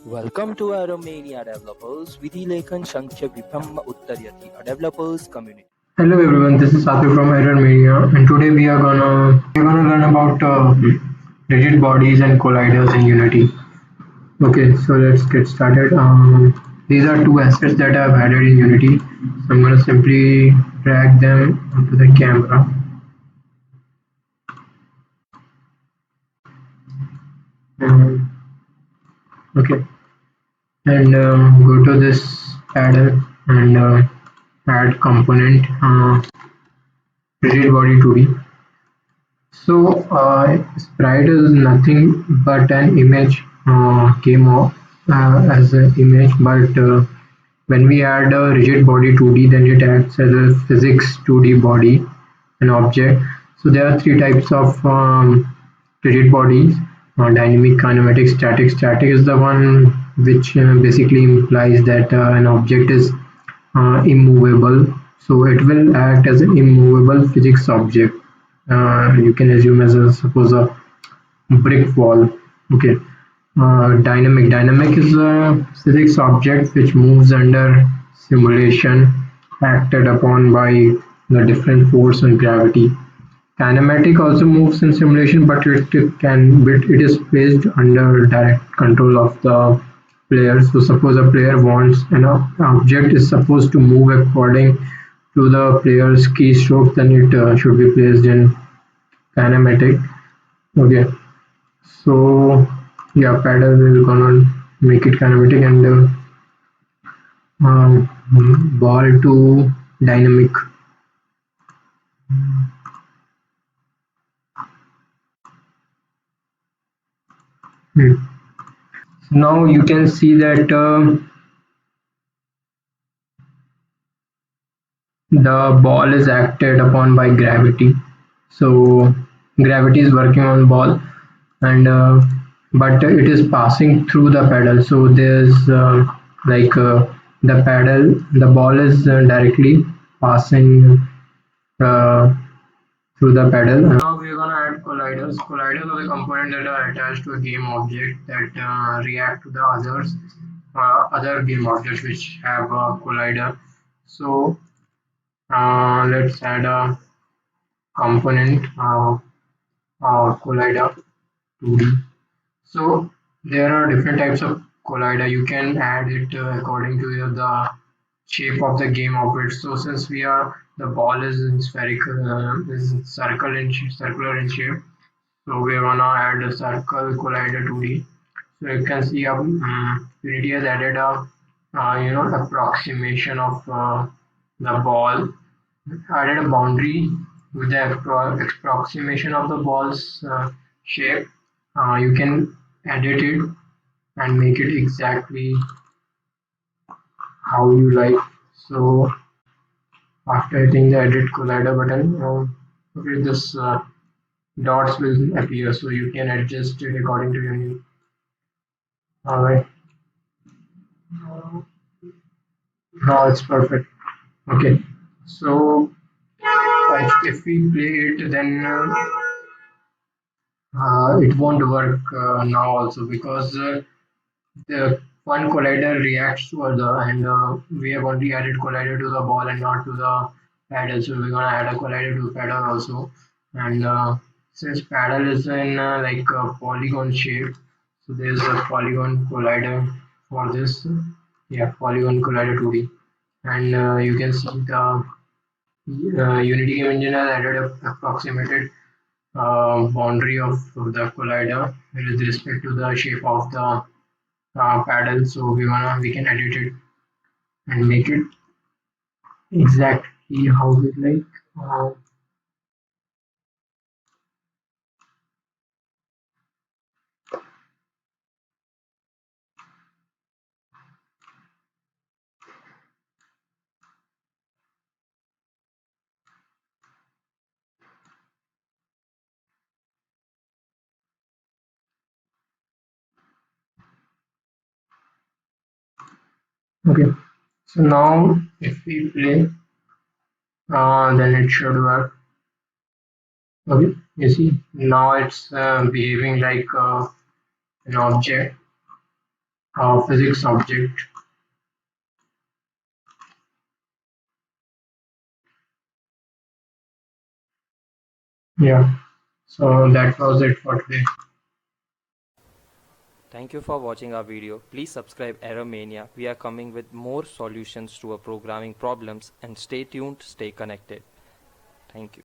Welcome to errormania developers Vidhilekan Sankhya Vibhamma Uttaryati, a developers community. Hello everyone, this is Sathi from errormania, and today we are gonna learn about rigid bodies and colliders in Unity. Okay, so let's get started. These are two assets that I've added in Unity. So I'm gonna simply drag them onto the camera. Um, okay, and go to this paddle and add component rigid body 2D. So, sprite is nothing but an image came off as an image, but when we add a rigid body 2D, then it acts as a physics 2D body, an object. So there are three types of rigid bodies: dynamic, kinematic, static. Static is the one which basically implies that an object is immovable, so it will act as an immovable physics object. You can assume as a suppose a brick wall. Okay. Dynamic is a physics object which moves under simulation acted upon by the different force and gravity. Kinematic also moves in simulation, but it is placed under direct control of the player. So suppose a player wants an object is supposed to move according to the player's keystroke, then it should be placed in kinematic. Okay, so yeah, paddle will gonna make it kinematic and ball to dynamic. Hmm. So now you can see that the ball is acted upon by gravity. So gravity is working on ball, and but it is passing through the pedal. So there's like the pedal, the ball is directly passing uh, through the pedal. Now we're gonna add colliders. Colliders are the components that are attached to a game object that react to the other game objects which have a collider. So let's add a component collider 2D. So there are different types of collider. You can add it according to the shape of the game object. So since the ball is in spherical, is circular in shape. So we're gonna add a circle collider 2D. So you can see Unity has added a approximation of the ball, added a boundary with the approximation of the ball's shape. You can edit it and make it exactly how you like. So after hitting the edit collider button, okay, this dots will appear, so you can adjust it according to your need. All right, now it's perfect. Okay, so if we play it, then it won't work now also because the one collider reacts to other, and we have only added collider to the ball and not to the paddle. So we're gonna add a collider to paddle also, and since paddle is in like a polygon shape, so there's a polygon collider for this. Yeah, polygon collider 2D, and you can see the Unity Game Engine has added a approximated boundary of the collider with respect to the shape of the paddle. So we can edit it and make it exactly how we like. Uh, okay, so now if we play, then it should work. Okay, you see, now it's behaving like an object. physics object. Yeah. So that was it for today. Thank you for watching our video. Please subscribe Errormania. We are coming with more solutions to our programming problems, and stay tuned, stay connected. Thank you.